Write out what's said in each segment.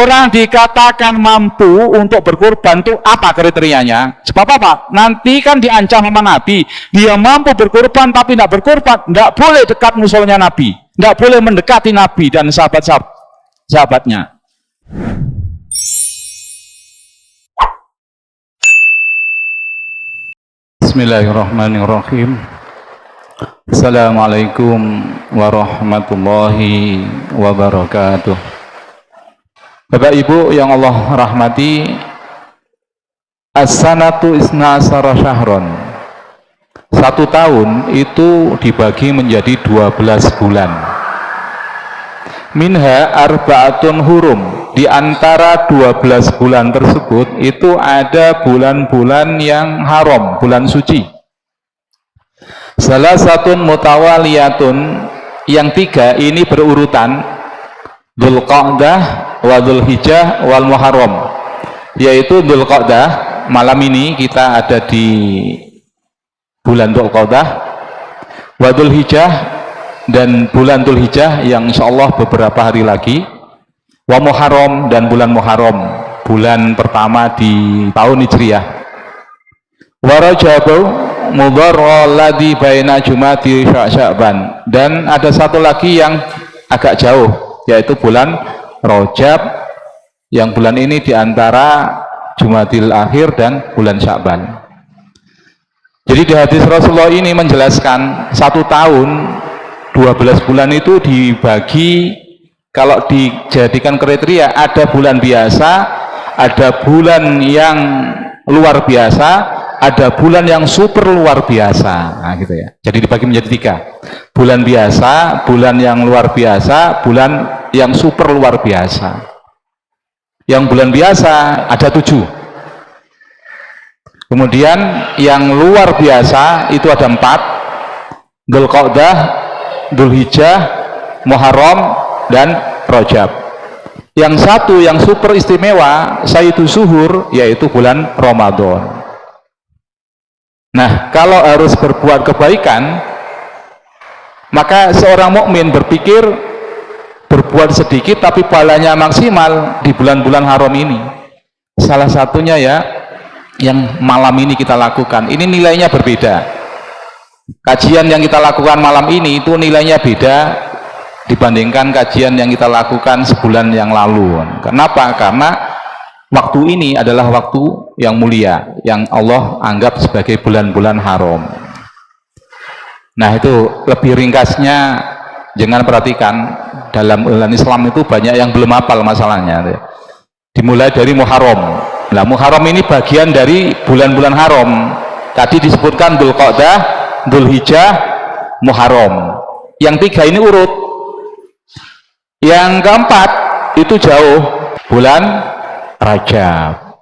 orang dikatakan mampu untuk berkorban itu apa kriterianya? Sebab apa? Nanti kan diancam sama Nabi, dia mampu berkorban tapi tidak berkorban, tidak boleh dekat musuhnya Nabi, tidak boleh mendekati Nabi dan sahabatnya. Bismillahirrahmanirrahim. Assalamualaikum warahmatullahi wabarakatuh. Bapak Ibu yang Allah rahmati, as-sanatu isna asara syahron. 1 tahun itu dibagi menjadi 12 bulan. Minha arba'atun hurum. Di antara 12 bulan tersebut itu ada bulan-bulan yang haram, bulan suci. Salah satu mutawaliyatun, yang 3 ini berurutan, Dzulqa'dah wa Dzulhijjah wal Muharram, yaitu Dzulqa'dah. Malam ini kita ada di bulan Dzulqa'dah, wa Dzulhijjah, dan bulan Dzulhijjah yang insyaallah beberapa hari lagi, wa Muharram, dan bulan Muharram, bulan pertama di tahun Hijriyah, wa Rajab Mudharra ladzi baina Jumati Sya'ban, dan ada satu lagi yang agak jauh, yaitu bulan Rajab, yang bulan ini diantara Jumadil Akhir dan bulan Sya'ban. Jadi di hadis Rasulullah ini menjelaskan 1 tahun 12 bulan itu dibagi, kalau dijadikan kriteria, ada bulan biasa, ada bulan yang luar biasa, ada bulan yang super luar biasa. Nah gitu ya, jadi dibagi menjadi 3: bulan biasa, bulan yang luar biasa, bulan yang super luar biasa. Yang bulan biasa ada 7, kemudian yang luar biasa itu ada 4: Dzulqa'dah, Dzulhijjah, Muharram, dan Rajab. Yang 1 yang super istimewa, Sayyidus Syuhur, yaitu bulan Ramadan. Nah, kalau harus berbuat kebaikan, maka seorang mukmin berpikir berbuat sedikit tapi pahalanya maksimal di bulan-bulan haram ini. Salah satunya ya yang malam ini kita lakukan, ini nilainya berbeda. Kajian yang kita lakukan malam ini itu nilainya beda dibandingkan kajian yang kita lakukan sebulan yang lalu. Kenapa? Karena waktu ini adalah waktu yang mulia, yang Allah anggap sebagai bulan-bulan haram. Nah, itu lebih ringkasnya, jangan perhatikan, dalam bulan Islam itu banyak yang belum hafal masalahnya. Dimulai dari Muharram. Nah, Muharram ini bagian dari bulan-bulan haram. Tadi disebutkan Dzulqa'dah, Dzulhijjah, Muharram. Yang 3 ini urut. Yang keempat itu jauh, bulan Rajab.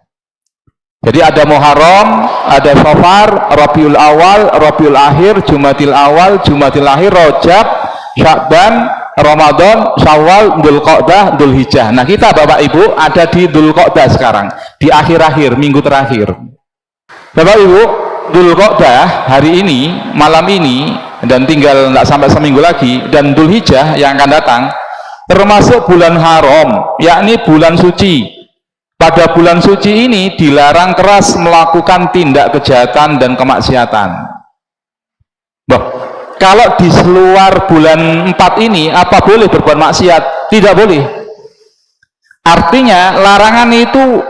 Jadi ada Muharram, ada Safar, Rabiul Awal, Rabiul Akhir, Jumadil Awal, Jumadil Akhir, Rajab, Sya'ban, Ramadan, Syawal, Dzulqa'dah, Dzulhijjah. Nah, kita Bapak Ibu ada di Dzulqa'dah sekarang, di akhir-akhir, minggu terakhir. Bapak Ibu, Dzulqa'dah hari ini, malam ini, dan tinggal tidak sampai seminggu lagi, dan Dzulhijjah yang akan datang, termasuk bulan haram, yakni bulan suci. Pada bulan suci ini dilarang keras melakukan tindak kejahatan dan kemaksiatan. Bah, kalau di luar bulan 4 ini apa boleh berbuat maksiat? Tidak boleh. Artinya larangan itu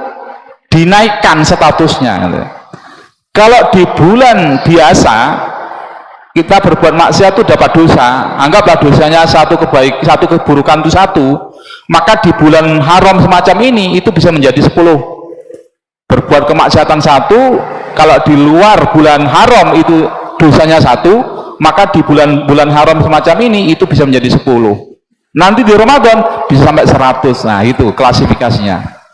dinaikkan statusnya. Kalau di bulan biasa kita berbuat maksiat itu dapat dosa, anggaplah dosanya satu keburukan itu 1, maka di bulan haram semacam ini itu bisa menjadi 10. Berbuat kemaksiatan 1, kalau di luar bulan haram itu dosanya 1, maka di bulan haram semacam ini itu bisa menjadi 10. Nanti di Ramadan bisa sampai 100. Nah, itu klasifikasinya.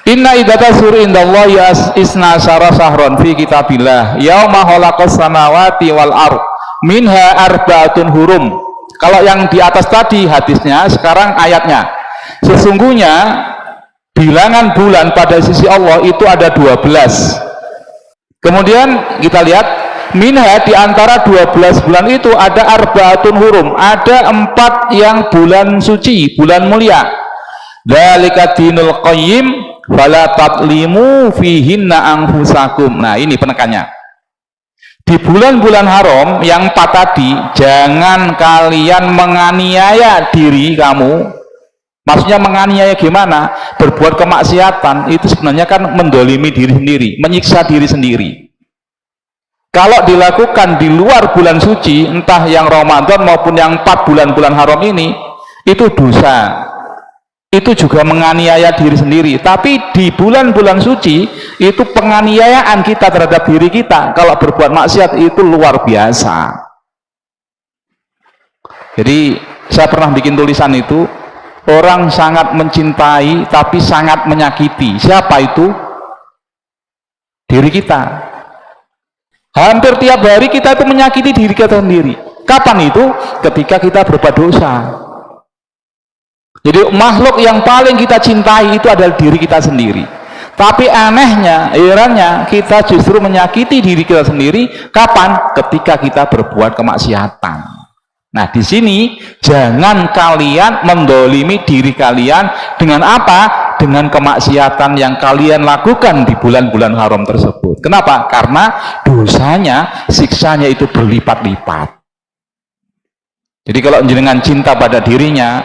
Inna iddata syuri indallahi isna asyara syahron fi kitabillah yauma khalaqas samawati wal ard minha arba'atun hurum. Kalau yang di atas tadi hadisnya, sekarang ayatnya. Sesungguhnya bilangan bulan pada sisi Allah itu ada 12. Kemudian kita lihat, minha di antara 12 bulan itu ada arba'atun hurum, ada 4 yang bulan suci, bulan mulia. Dzalika dinul qayyim fala tatlimu fihinna anfusakum. Nah, ini penekannya. Di bulan-bulan haram yang 4 tadi, jangan kalian menganiaya diri kamu. Maksudnya menganiaya gimana? Berbuat kemaksiatan itu sebenarnya kan mendolimi diri sendiri, menyiksa diri sendiri. Kalau dilakukan di luar bulan suci, entah yang Ramadan maupun yang 4 bulan-bulan haram ini, itu dosa. Itu juga menganiaya diri sendiri. Tapi di bulan-bulan suci itu penganiayaan kita terhadap diri kita. Kalau berbuat maksiat itu luar biasa. Jadi saya pernah bikin tulisan itu, orang sangat mencintai tapi sangat menyakiti. Siapa itu? Diri kita. Hampir tiap hari kita itu menyakiti diri kita sendiri. Kapan itu? Ketika kita berbuat dosa. Jadi makhluk yang paling kita cintai itu adalah diri kita sendiri. Tapi anehnya, herannya, kita justru menyakiti diri kita sendiri. Kapan? Ketika kita berbuat kemaksiatan. Nah, di sini jangan kalian mendolimi diri kalian dengan apa? Dengan kemaksiatan yang kalian lakukan di bulan-bulan haram tersebut. Kenapa? Karena dosanya, siksanya itu berlipat-lipat. Jadi kalau jenengan cinta pada dirinya,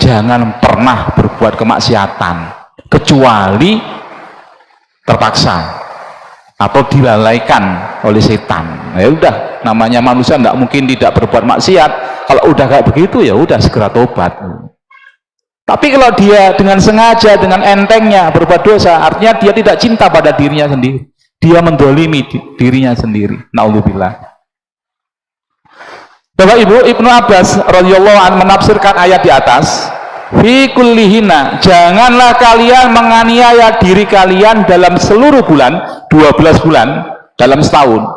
jangan pernah berbuat kemaksiatan kecuali terpaksa atau dilalaikan oleh setan. Ya udah, namanya manusia tidak mungkin tidak berbuat maksiat. Kalau udah kayak begitu ya udah segera tobat. Tapi kalau dia dengan sengaja, dengan entengnya berbuat dosa, artinya dia tidak cinta pada dirinya sendiri. Dia mendolimi dirinya sendiri. Naudzubillah. Bapak Ibu, Ibnu Abbas radhiyallahu anhu menafsirkan ayat di atas, fi kullihina, janganlah kalian menganiaya diri kalian dalam seluruh bulan, 12 bulan dalam setahun.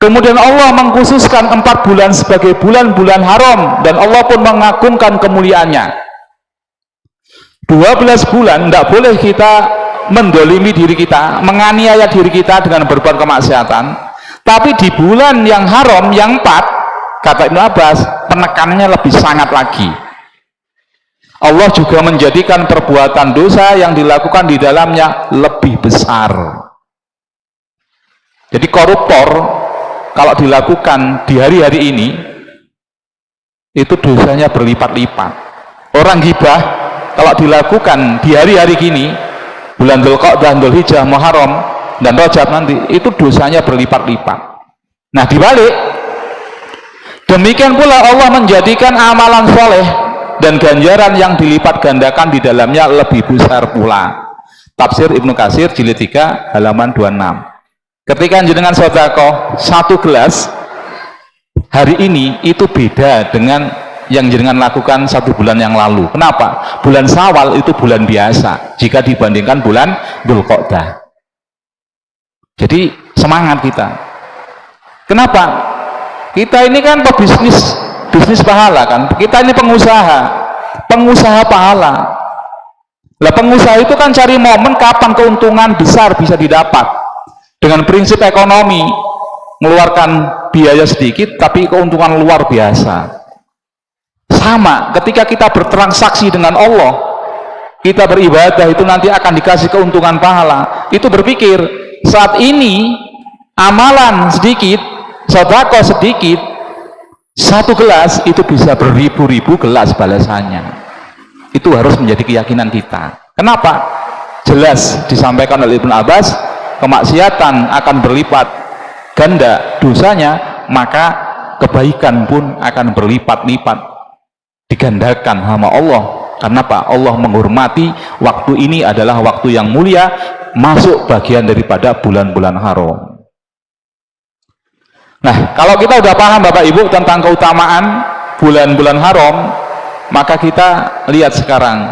Kemudian Allah mengkhususkan 4 bulan sebagai bulan-bulan haram, dan Allah pun mengagungkan kemuliaannya. 12 bulan tidak boleh kita mendolimi diri kita, menganiaya diri kita dengan berbuat kemaksiatan. Tapi di bulan yang haram, yang 4, kata Ibnu Abbas, penekanannya lebih sangat lagi. Allah juga menjadikan perbuatan dosa yang dilakukan di dalamnya lebih besar. Jadi koruptor kalau dilakukan di hari-hari ini itu dosanya berlipat-lipat. Orang ghibah kalau dilakukan di hari-hari gini, bulan Dzulqa'dah, Dzulhijjah, Muharram dan Rajab nanti, itu dosanya berlipat-lipat. Nah, dibalik demikian pula Allah menjadikan amalan soleh dan ganjaran yang dilipat gandakan di dalamnya lebih besar pula. Tafsir Ibnu Katsir jilid 3 halaman 26. Ketika jenengan sedekah 1 gelas hari ini itu beda dengan yang jenengan lakukan 1 bulan yang lalu. Kenapa? Bulan Syawal itu bulan biasa jika dibandingkan bulan Dzulqa'dah. Jadi semangat kita. Kenapa? Kita ini kan bisnis pahala kan, kita ini pengusaha pahala. Lah pengusaha itu kan cari momen kapan keuntungan besar bisa didapat dengan prinsip ekonomi, mengeluarkan biaya sedikit tapi keuntungan luar biasa. Sama ketika kita bertransaksi dengan Allah, kita beribadah itu nanti akan dikasih keuntungan pahala. Itu berpikir saat ini amalan sedikit, sedekah sedikit, 1 gelas itu bisa beribu-ribu gelas balasannya. Itu harus menjadi keyakinan kita. Kenapa? Jelas disampaikan oleh Ibnu Abbas, kemaksiatan akan berlipat ganda dosanya, maka kebaikan pun akan berlipat-lipat digandakan sama Allah. Karena apa? Allah menghormati waktu ini adalah waktu yang mulia, masuk bagian daripada bulan-bulan haram. Nah, kalau kita udah paham Bapak Ibu tentang keutamaan bulan-bulan haram, maka kita lihat sekarang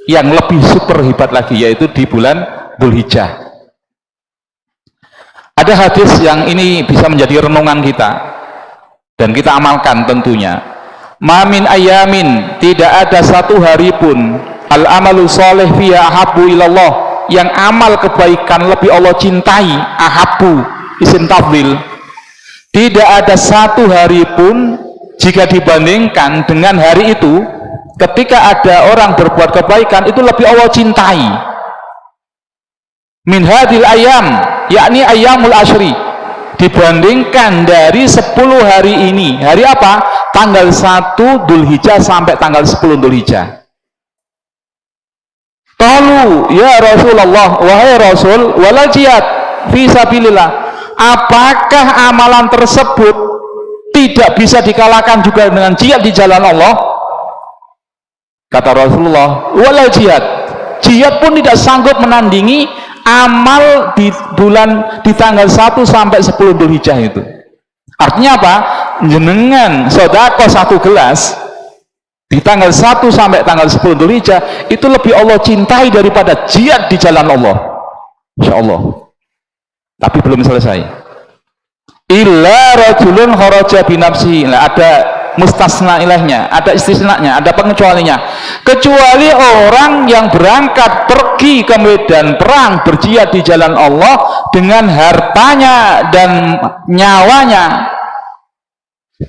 yang lebih super hebat lagi, yaitu di bulan Dzulhijjah. Ada hadis yang ini bisa menjadi renungan kita dan kita amalkan tentunya. Mamin ayamin, tidak ada satu hari pun al amalu soleh fiha ahabbu ilallah, yang amal kebaikan lebih Allah cintai, ahabbu isim tafdhil. Tidak ada satu hari pun jika dibandingkan dengan hari itu ketika ada orang berbuat kebaikan itu lebih Allah cintai min hadil ayam, yakni ayyamul asyri, dibandingkan dari 10 hari ini. Hari apa? Tanggal 1 Dzulhijjah sampai tanggal 10 Dzulhijjah. Qalu ya Rasulullah, wahai Rasul, wala jihad fi sabilillah, apakah amalan tersebut tidak bisa dikalahkan juga dengan jihad di jalan Allah? Kata Rasulullah, wala jihad, jihad pun tidak sanggup menandingi amal di tanggal 1 sampai 10 Dzulhijjah itu. Artinya apa? Jenengan sedekah 1 gelas di tanggal 1 sampai tanggal 10 Dzulhijjah itu lebih Allah cintai daripada jihad di jalan Allah. Insya Allah. Tapi belum selesai. Illa rajulun kharaja binafsihi. Nah, ada mustasna ilahnya, ada istisnanya, ada pengecualinya. Kecuali orang yang berangkat pergi ke medan perang berjihad di jalan Allah dengan hartanya dan nyawanya.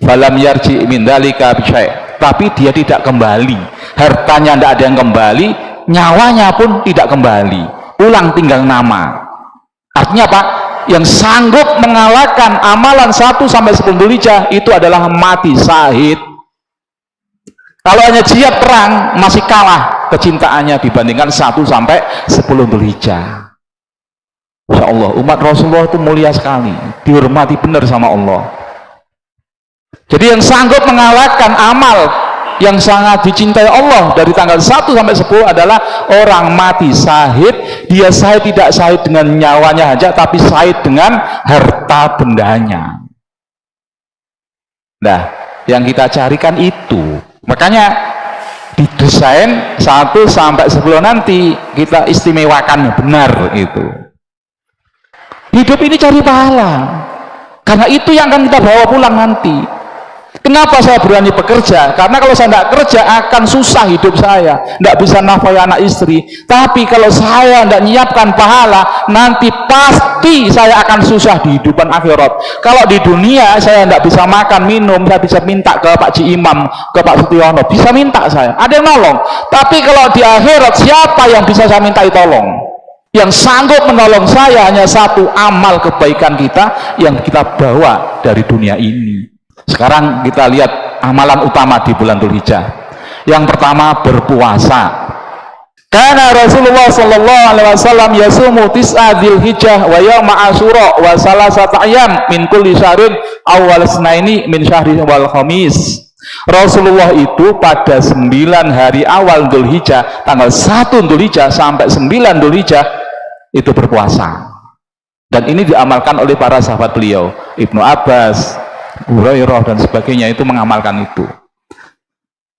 Falam yarji min dzalika bisyai', tapi dia tidak kembali, hartanya tidak ada yang kembali, nyawanya pun tidak kembali, pulang tinggal nama. Artinya apa? Yang sanggup mengalahkan amalan 1 sampai 10 Dzulhijjah itu adalah mati syahid. Kalau hanya jihad perang masih kalah kecintaannya dibandingkan 1 sampai 10 Dzulhijjah. Insya Allah umat Rasulullah itu mulia sekali, dihormati benar sama Allah. Jadi yang sanggup mengalahkan amal yang sangat dicintai Allah dari tanggal 1 sampai 10 adalah orang mati syahid. Dia syahid tidak syahid dengan nyawanya saja, tapi syahid dengan harta bendanya. Nah, yang kita carikan itu. Makanya didesain 1 sampai 10 nanti kita istimewakan benar itu. Hidup ini cari pahala. Karena itu yang akan kita bawa pulang nanti. Kenapa saya berani bekerja? Karena kalau saya tidak kerja akan susah hidup saya, tidak bisa nafkahi anak istri. Tapi kalau saya tidak nyiapkan pahala, nanti pasti saya akan susah di hidupan akhirat. Kalau di dunia saya tidak bisa makan minum, saya bisa minta ke Pak Ji Imam, ke Pak Sutyono, bisa minta saya, ada yang nolong. Tapi kalau di akhirat siapa yang bisa saya mintai tolong? Yang sanggup menolong saya hanya satu, amal kebaikan kita yang kita bawa dari dunia ini. Sekarang kita lihat amalan utama di bulan Dzulhijjah. Yang pertama, berpuasa. Karena Rasulullah sallallahu alaihi wasallam yasumu tis'a Dzulhijjah wa yauma Asyura wa salasata ayyam min kulli syahrin awal sunaini min syahri wal khamis. Rasulullah itu pada 9 hari awal Dzulhijjah, tanggal 1 Dzulhijjah sampai 9 Dzulhijjah itu berpuasa. Dan ini diamalkan oleh para sahabat beliau, Ibnu Abbas, Hurairah dan sebagainya, itu mengamalkan itu.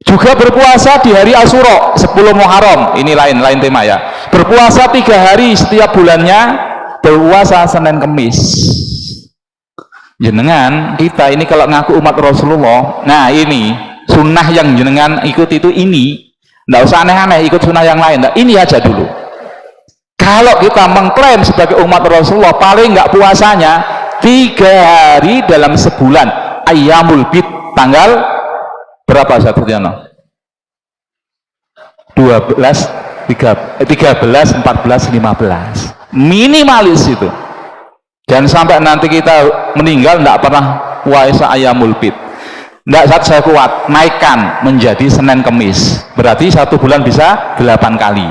Juga berpuasa di hari Asyura 10 Muharram, ini lain tema ya. Berpuasa 3 hari setiap bulannya, berpuasa Senin Kemis. Jenengan kita ini kalau ngaku umat Rasulullah, nah ini sunnah yang jenengan ikut itu ini, nggak usah aneh-aneh ikut sunnah yang lain, nah, ini aja dulu. Kalau kita mengklaim sebagai umat Rasulullah, paling nggak puasanya 3 hari dalam sebulan, ayyamul bid, tanggal berapa satu Tiano? 12, 13, 14, 15, minimalis itu. Dan sampai nanti kita meninggal tidak pernah puasa ayyamul bid. Tidak, saya kuat naikkan menjadi Senin Kemis, berarti 1 bulan bisa 8 kali.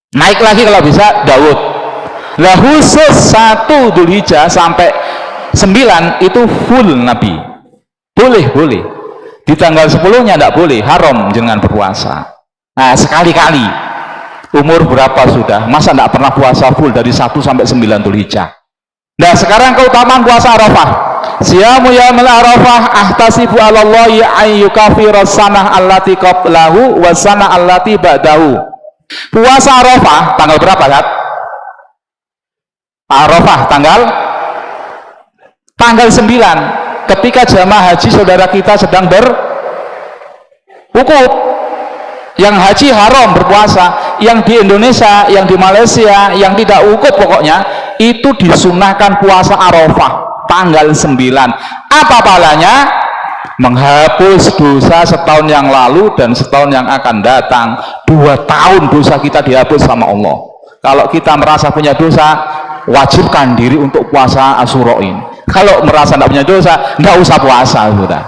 Naik lagi kalau bisa Daud. Lah khusus 1 Dzulhijjah sampai 9 itu full Nabi. Boleh. Di tanggal 10-nya tidak boleh, haram jangan berpuasa. Nah, sekali-kali. Umur berapa sudah? Masa tidak pernah puasa full dari 1 sampai 9 Dzulhijjah? Nah, sekarang keutamaan puasa Arafah. Siyamu yaumil Arafah ahtasibu 'alallahi ay yukaffira sanah allati qablahu wa sanah allati ba'dahu. Puasa Arafah tanggal berapa, Kat? Arafah tanggal 9, ketika jamaah haji saudara kita sedang berwukuf. Yang haji haram berpuasa, yang di Indonesia, yang di Malaysia, yang tidak wukuf pokoknya itu disunahkan puasa Arafah tanggal 9. Apa pahalanya? menghapus dosa setahun yang lalu dan setahun yang akan datang. 2 tahun dosa kita dihapus sama Allah. Kalau kita merasa punya dosa, wajibkan diri untuk puasa Asyura ini. Kalau merasa tidak punya dosa, nggak usah puasa, sudah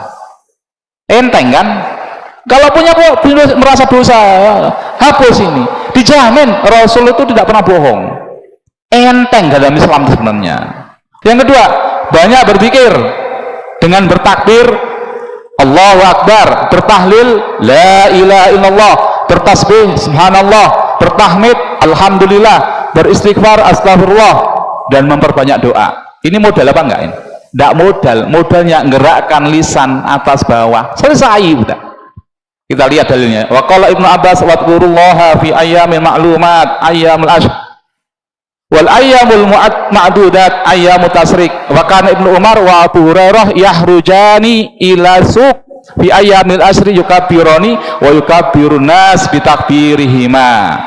enteng kan? Kalau punya merasa dosa, hapus ini, dijamin Rasul itu tidak pernah bohong. Enteng dalam Islam sebenarnya. Yang kedua, banyak berzikir dengan bertakbir Allahu Akbar, bertahlil la ilaha illallah, bertasbih subhanallah, bertahmid alhamdulillah, beristighfar astagfirullah, dan memperbanyak doa. Ini modal apa enggak ini? Enggak modal, modalnya gerakkan lisan atas bawah. Selesai udah. Kita lihat dalilnya. Wa qala Ibnu Abbas wadhkurullaha fi ayyamin ma'lumat ayyamul ashr wal ayyamul ma'dudat ayyamut tasrik. Wa kana Ibnu Umar wa Abu Hurairah yahrujani ila suq fi ayyamil asri yukabbirani wa yukabbirun nas bi takbirihima.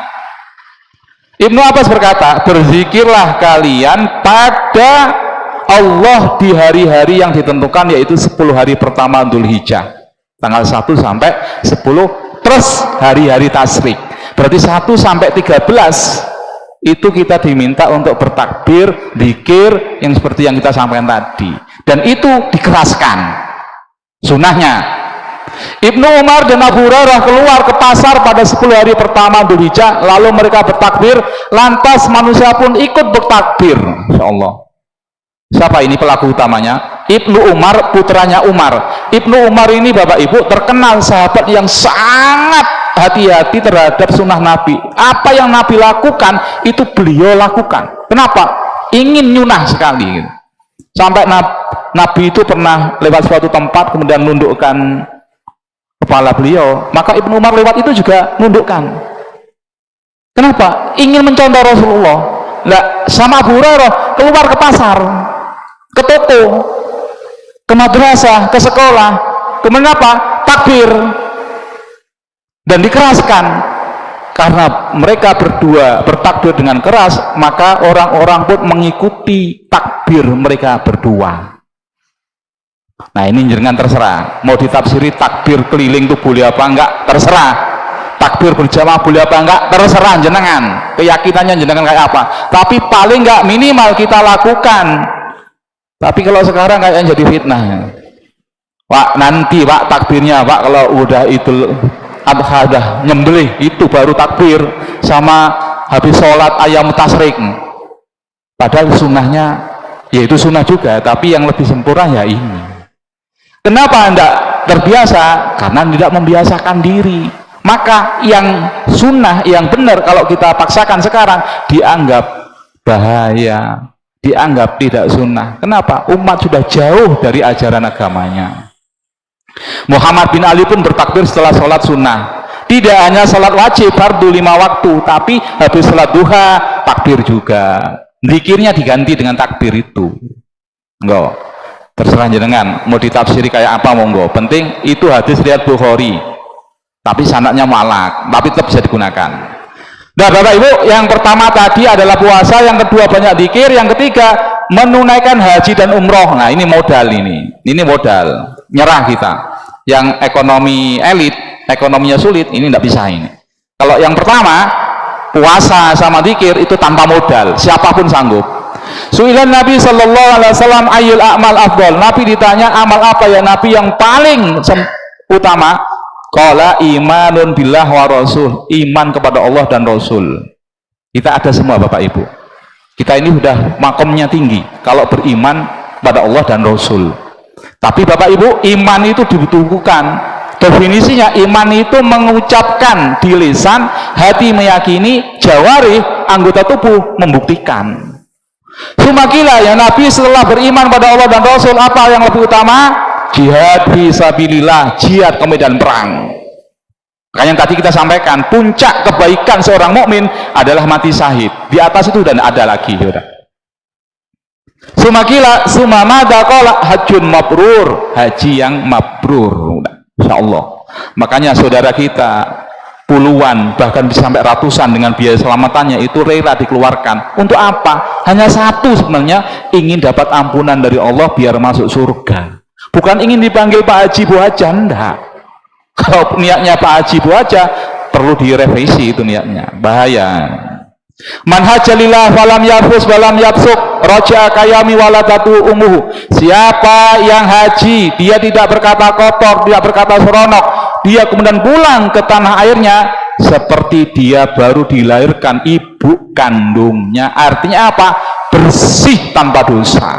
Ibnu Abbas berkata, berzikirlah kalian pada Allah di hari-hari yang ditentukan, yaitu 10 hari pertama Dzulhijjah, tanggal 1 sampai 10, terus hari-hari tasrik. Berarti 1 sampai 13 itu kita diminta untuk bertakbir, zikir yang seperti yang kita sampaikan tadi, dan itu dikeraskan sunnahnya. Ibnu Umar dan Abu Hurairah keluar ke pasar pada 10 hari pertama Dzulhijjah, lalu mereka bertakbir, lantas manusia pun ikut bertakbir. Insyaallah. Siapa ini pelaku utamanya? Ibnu Umar, putranya Umar. Ibnu Umar ini Bapak Ibu terkenal sahabat yang sangat hati-hati terhadap sunnah Nabi. Apa yang Nabi lakukan itu beliau lakukan. Kenapa? Ingin nyunah sekali. Sampai Nabi itu pernah lewat suatu tempat kemudian nundukkan kepala beliau, maka Ibnu Umar lewat itu juga nundukkan. Kenapa? Ingin mencontoh Rasulullah. Nah, sama Abu Hurairah keluar ke pasar, ke toko, ke madrasah, ke sekolah, kemudian apa? Takbir, dan dikeraskan. Karena mereka berdua bertakbir dengan keras, maka orang-orang pun mengikuti takbir mereka berdua. Nah, ini jenengan terserah, mau ditafsiri takbir keliling itu boleh apa enggak, terserah. Takbir berjamaah boleh apa enggak, terserah jenengan, keyakinannya jenengan kayak apa, tapi paling enggak minimal kita lakukan. Tapi kalau sekarang kayaknya jadi fitnah. Pak, nanti Pak takbirnya Pak kalau udah Idul Adha dah nyembelih itu baru takbir, sama habis sholat ayam tasrik. Padahal sunnahnya yaitu sunnah juga, tapi yang lebih sempurna ya ini. Kenapa Anda terbiasa? Karena tidak membiasakan diri. Maka yang sunnah, yang benar kalau kita paksakan sekarang dianggap bahaya, dianggap tidak sunnah. Kenapa? Umat sudah jauh dari ajaran agamanya. Muhammad bin Ali pun bertakbir setelah sholat sunnah. Tidak hanya sholat wajib fardu 5 waktu, tapi habis sholat duha takbir juga. Zikirnya diganti dengan takbir itu. Enggak. Terserah jenengan mau ditafsiri kayak apa monggo, penting itu hadis riwayat Bukhari tapi sanadnya mu'allaq, tapi tetap bisa digunakan. Nah Bapak Ibu, yang pertama tadi adalah puasa, yang kedua banyak zikir, yang ketiga menunaikan haji dan umroh. Nah ini modal, ini modal nyerah kita. Yang ekonomi elit, ekonominya sulit, ini tidak bisa ini. Kalau yang pertama puasa sama zikir itu tanpa modal, siapapun sanggup. Su'ilan Nabi sallallahu alaihi wasallam ayyul a'mal afdal. Nabi ditanya amal apa ya Nabi yang paling utama? Qala imanun billah wa rasul. Iman kepada Allah dan Rasul. Kita ada semua Bapak Ibu. Kita ini sudah makomnya tinggi kalau beriman pada Allah dan Rasul. Tapi Bapak Ibu, iman itu dibutuhkan. Definisinya iman itu mengucapkan di lisan, hati meyakini, jawarih, anggota tubuh membuktikan. Sumakila ya Nabi setelah beriman pada Allah dan Rasul, apa yang lebih utama? Jihad fisabilillah, jihad ke medan perang. Makanya yang tadi kita sampaikan, puncak kebaikan seorang mukmin adalah mati syahid. Di atas itu dan ada lagi. Sumakila sumamada qala hajjun mabrur, haji yang mabrur. Insyaallah. Makanya saudara kita puluhan bahkan bisa sampai ratusan dengan biaya selamatannya itu rela dikeluarkan. Untuk apa? Hanya satu sebenarnya, ingin dapat ampunan dari Allah biar masuk surga. bukan ingin dipanggil Pak Haji Bu Haja, enggak. Kalau niatnya Pak Haji Bu Haja, perlu direvisi itu niatnya, bahaya. Man hajalillah falam yafus walam yafsuk roja kayami waladatu umuhu. Siapa yang haji, dia tidak berkata kotor, tidak berkata seronok, dia kemudian pulang ke tanah airnya seperti dia baru dilahirkan ibu kandungnya. Artinya apa? Bersih tanpa dosa.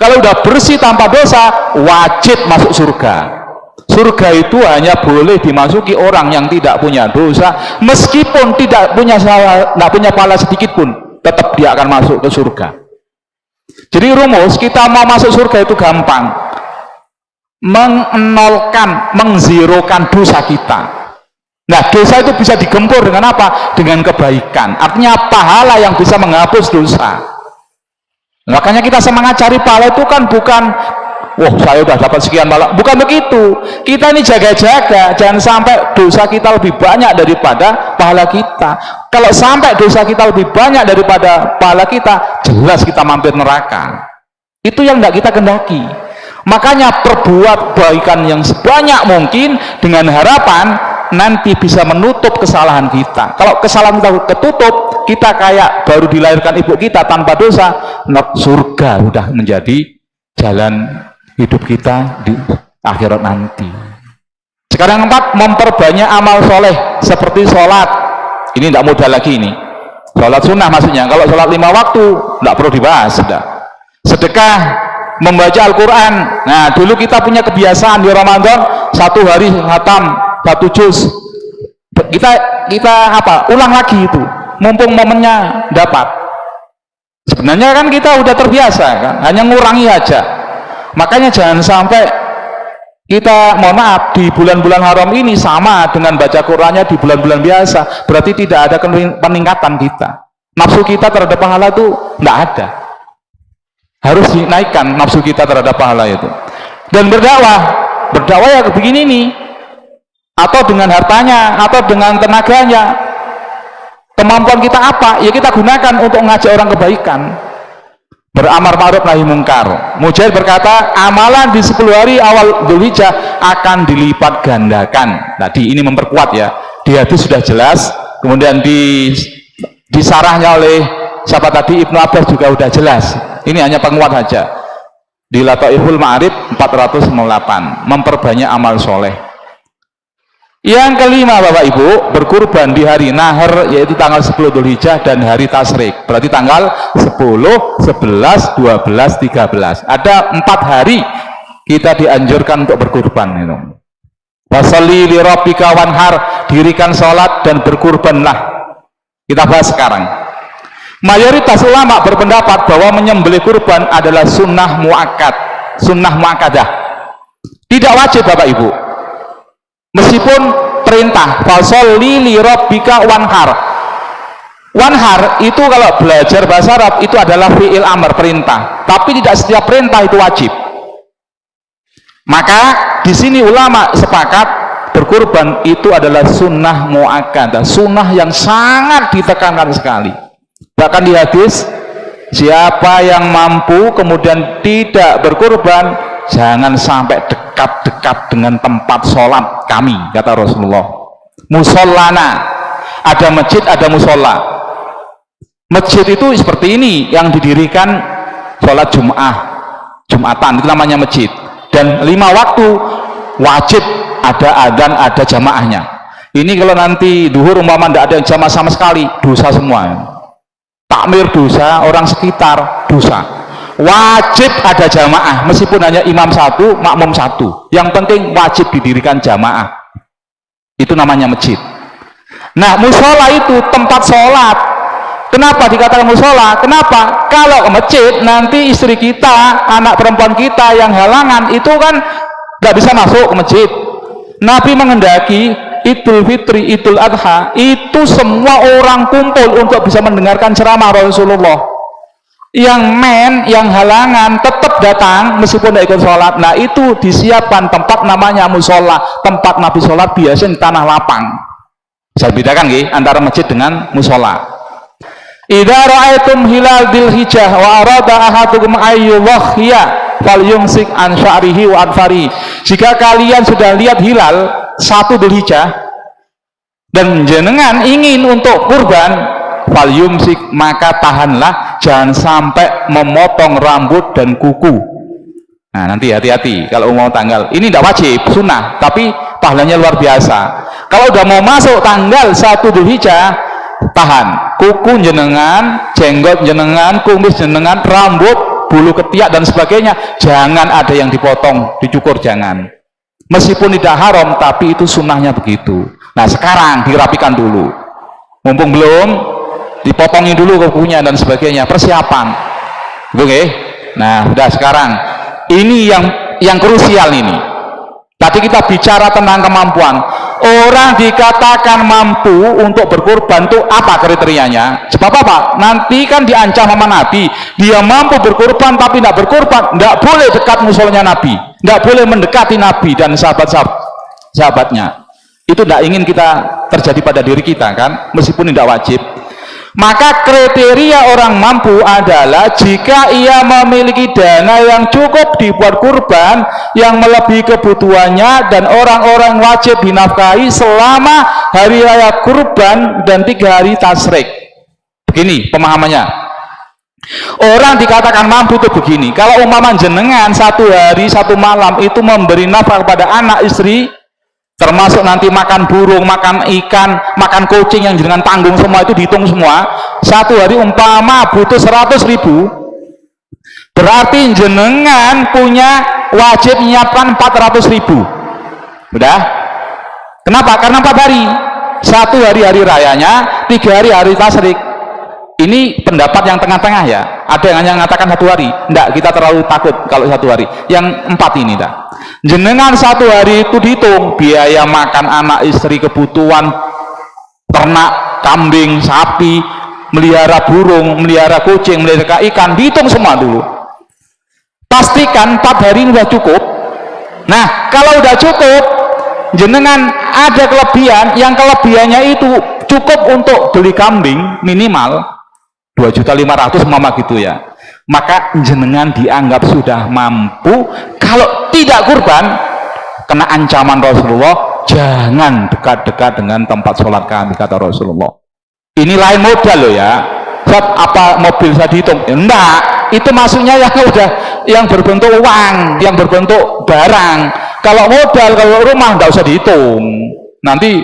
Kalau udah bersih tanpa dosa, wajib masuk surga. Surga itu hanya boleh dimasuki orang yang tidak punya dosa, meskipun tidak punya salah, tidak punya pahala sedikit pun, tetap dia akan masuk ke surga. Jadi rumus kita mau masuk surga itu gampang, menolkan, mengzerokan dosa kita. Nah, dosa itu bisa digempur dengan apa? Dengan kebaikan. Artinya pahala yang bisa menghapus dosa. Makanya kita semangat cari pahala itu kan bukan, wah saya udah dapat sekian pahala, bukan begitu. Kita ini jaga-jaga jangan sampai dosa kita lebih banyak daripada pahala kita. Kalau sampai dosa kita lebih banyak daripada pahala kita, jelas kita mampir neraka. Itu yang tidak kita kehendaki. Makanya perbuat kebaikan yang sebanyak mungkin dengan harapan nanti bisa menutup kesalahan kita. Kalau kesalahan kita ketutup, kita kayak baru dilahirkan ibu kita tanpa dosa, surga sudah menjadi jalan hidup kita di akhirat nanti. Sekarang keempat, memperbanyak amal soleh seperti sholat. Ini tidak mudah lagi ini. Sholat sunnah maksudnya. Kalau sholat 5 waktu tidak perlu dibahas sudah. Sedekah, membaca Al-Quran. Nah, dulu kita punya kebiasaan di Ramadan 1 hari khatam 1 juz. Kita apa? Ulang lagi itu. Mumpung momennya dapat. Sebenarnya kan kita udah terbiasa kan, hanya ngurangi aja. Makanya jangan sampai kita, mohon maaf, di bulan-bulan haram ini sama dengan baca Qur'annya di bulan-bulan biasa. Berarti tidak ada peningkatan kita. Nafsu kita terhadap pahala itu tidak ada. Harus dinaikkan nafsu kita terhadap pahala itu. Dan berdakwah ya begini nih, atau dengan hartanya, atau dengan tenaganya. Kemampuan kita apa? Ya kita gunakan untuk mengajak orang kebaikan. Beramar ma'ruf nahi mungkar. Mujahid berkata, amalan di 10 hari awal Dzulhijjah akan dilipat gandakan. Tadi ini memperkuat ya. Di hadis sudah jelas, kemudian disarahnya oleh siapa tadi, Ibnu Abbas juga sudah jelas. Ini hanya penguat saja. Di Lataiful Ma'arif 408, memperbanyak amal soleh. Yang kelima Bapak Ibu, berkurban di hari Nahar, yaitu tanggal 10 Dzulhijjah dan hari Tasyrik. Berarti tanggal 10, 11, 12, 13. Ada 4 hari kita dianjurkan untuk berkurban itu. Washolli li rabbika wanhar, dirikan sholat dan berkurbanlah. Kita bahas sekarang. Mayoritas ulama berpendapat bahwa menyembelih kurban adalah sunnah muakkad, sunnah muakkadah. Tidak wajib Bapak Ibu. Meskipun perintah, fasholli li rabbika wanhar. Wanhar itu kalau belajar bahasa Arab itu adalah fi'il amr, perintah. Tapi tidak setiap perintah itu wajib. Maka di sini ulama sepakat berkurban itu adalah sunnah muakkadah, sunnah yang sangat ditekankan sekali. Bahkan di hadis, siapa yang mampu kemudian tidak berkurban, jangan sampai dekat-dekat dengan tempat sholat kami, kata Rasulullah. Mushollana, ada masjid, ada musola. Masjid itu seperti ini yang didirikan sholat Jumatan, itu namanya masjid. Dan 5 waktu wajib ada adzan, ada jamaahnya. Ini kalau nanti duhur umpama tidak ada jamaah sama sekali, dosa semua. Takmir dosa, orang sekitar dosa. Wajib ada jamaah, meskipun hanya imam 1, makmum 1. Yang penting wajib didirikan jamaah. Itu namanya masjid. Nah, musola itu tempat sholat. Kenapa dikatakan musola? Kenapa? Kalau ke masjid, nanti istri kita, anak perempuan kita yang halangan itu kan nggak bisa masuk ke masjid. Nabi menghendaki Idul Fitri, Idul Adha itu semua orang kumpul untuk bisa mendengarkan ceramah Rasulullah. Yang yang halangan tetap datang meskipun tidak ikut sholat. Nah itu disiapkan tempat namanya musola. Tempat Nabi sholat biasanya di tanah lapang. Bisa bedakan antara masjid dengan musola. Idza ra'aitum hilal dzulhijjah wa arada ahadukum ayyudhiya falyumsik an sya'rihi wa anfari. Jika kalian sudah lihat hilal 1 Dzulhijjah dan jenengan ingin untuk kurban, falyumsik, maka tahanlah, jangan sampai memotong rambut dan kuku. Nah, nanti hati-hati kalau mau tanggal ini tidak wajib, sunnah, tapi pahalanya luar biasa. Kalau udah mau masuk tanggal 1 Dzulhijjah, tahan kuku jenengan, jenggot jenengan, kumis jenengan, rambut, bulu ketiak dan sebagainya jangan ada yang dipotong, dicukur, jangan. Meskipun tidak haram, tapi itu sunnahnya begitu. Nah, sekarang dirapikan dulu, mumpung belum, dipotongin dulu kukunya dan sebagainya, persiapan. Oke? Nah, udah sekarang ini yang krusial ini. Tadi kita bicara tentang kemampuan. Orang dikatakan mampu untuk berkorban itu apa kriterianya? Sebab apa? Nanti kan diancam sama Nabi, dia mampu berkorban tapi tidak berkorban, tidak boleh dekat musolanya Nabi, tidak boleh mendekati Nabi dan sahabatnya. Itu tidak ingin kita terjadi pada diri kita kan, meskipun tidak wajib. Maka kriteria orang mampu adalah jika ia memiliki dana yang cukup dibuat kurban yang melebihi kebutuhannya dan orang-orang wajib dinafkahi selama hari raya kurban dan 3 hari tasyrik. Begini pemahamannya. Orang dikatakan mampu itu begini, kalau umpama jenengan 1 hari 1 malam itu memberi nafkah kepada anak istri, termasuk nanti makan burung, makan ikan, makan kucing yang jenengan tanggung semua, itu dihitung semua. 1 hari umpama butuh 100.000, berarti jenengan punya wajib menyiapkan 400.000. Udah? Kenapa? Karena 4 hari. 1 hari hari rayanya, 3 hari hari tasyrik. Ini pendapat yang tengah-tengah ya. Ada yang hanya mengatakan 1 hari. Enggak, kita terlalu takut kalau 1 hari. Yang 4 ini dah. Jenengan 1 hari itu dihitung biaya makan anak istri, kebutuhan ternak, kambing, sapi, melihara burung, melihara kucing, melihara ikan, dihitung semua dulu. Pastikan 4 hari ini sudah cukup. Nah, kalau sudah cukup, jenengan ada kelebihan, yang kelebihannya itu cukup untuk beli kambing minimal 2.500.000 mama gitu ya, maka jenengan dianggap sudah mampu. Kalau tidak kurban, kena ancaman Rasulullah, jangan dekat-dekat dengan tempat sholat kami, kata Rasulullah. Ini lain modal loh ya. Saat apa mobil saya dihitung? Enggak, itu maksudnya yang udah yang berbentuk uang, yang berbentuk barang. Kalau modal, kalau rumah nggak usah dihitung. Nanti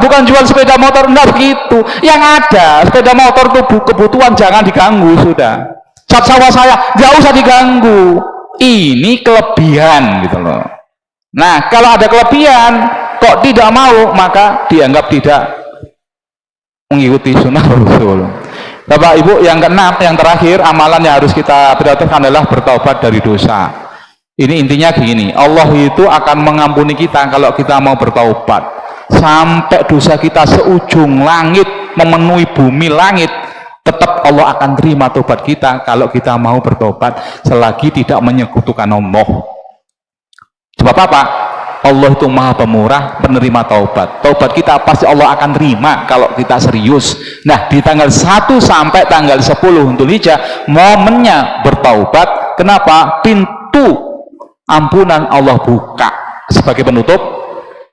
bukan jual sepeda motor, enggak begitu. Yang ada sepeda motor itu kebutuhan, jangan diganggu sudah. Sawah saya nggak usah diganggu. Ini kelebihan gitu loh. Nah, kalau ada kelebihan kok tidak mau, maka dianggap tidak mengikuti sunnah Rasul. Bapak Ibu, yang keenam, yang terakhir, amalan yang harus kita prioritaskan adalah bertaubat dari dosa. Ini intinya begini, Allah itu akan mengampuni kita kalau kita mau bertaubat. Sampai dosa kita seujung langit, memenuhi bumi langit, tetap Allah akan terima taubat kita kalau kita mau bertaubat selagi tidak menyekutukan Allah. Sebab apa? Allah itu maha pemurah, penerima taubat. Taubat kita pasti Allah akan terima kalau kita serius. Nah, di tanggal 1 sampai tanggal 10 Dzulhijjah momennya bertaubat. Kenapa? Pintu ampunan Allah buka. Sebagai penutup,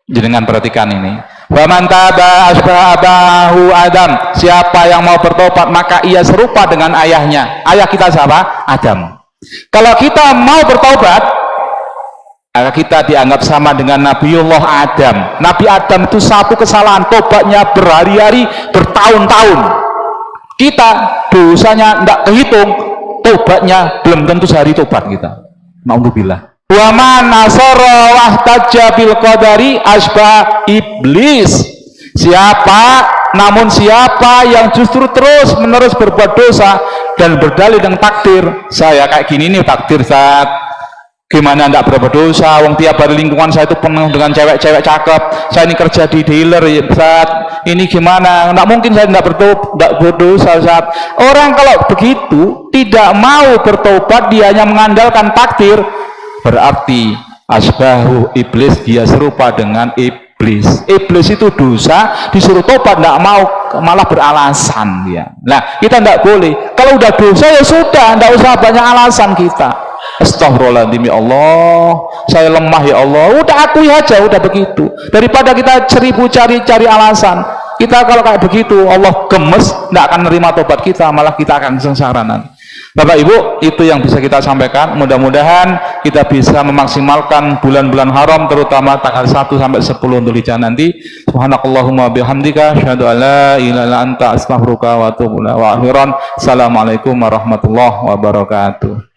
jenengan perhatikan ini. Wa man taba asbahu Adam, siapa yang mau bertobat maka ia serupa dengan ayahnya. Ayah kita siapa? Adam. Kalau kita mau bertobat, maka kita dianggap sama dengan Nabiullah Adam. Nabi Adam itu satu kesalahan, tobatnya berhari-hari, bertahun-tahun. Kita dosanya tidak kehitung, tobatnya belum tentu sehari tobat kita. Naudzubillah. Wa man nasara wahtajja bil qadari asbah iblis. Namun siapa yang justru terus menerus berbuat dosa dan berdalih dengan takdir, saya kayak gini nih takdir saat gimana tidak berbuat dosa, wong tiap hari lingkungan saya itu penuh dengan cewek-cewek cakep, saya ini kerja di dealer saat ini gimana, tidak mungkin saya tidak berdosa saat. Orang kalau begitu tidak mau bertobat, dia hanya mengandalkan takdir, berarti asbahu iblis, dia serupa dengan iblis. iblis. Iblis itu dosa, disuruh tobat tidak mau, malah beralasan dia. Nah, kita tidak boleh. Kalau udah dosa ya sudah, tidak usah banyak alasan kita. Astaghfirullahaladzim, ya Allah, saya lemah ya Allah. Udah akui aja, udah begitu. Daripada kita seribu cari alasan. Kita kalau kayak begitu, Allah gemes, tidak akan nerima tobat kita, malah kita akan sengsara nanti. Bapak Ibu, itu yang bisa kita sampaikan. Mudah-mudahan kita bisa memaksimalkan bulan-bulan haram, terutama tanggal 1 sampai 10 Dzulhijjah nanti. Subhanakallahumma bihamdika asyhadu an la ilaha illa anta astaghfiruka wa atubu ilaik. Wa akhiran, assalamualaikum warahmatullahi wabarakatuh.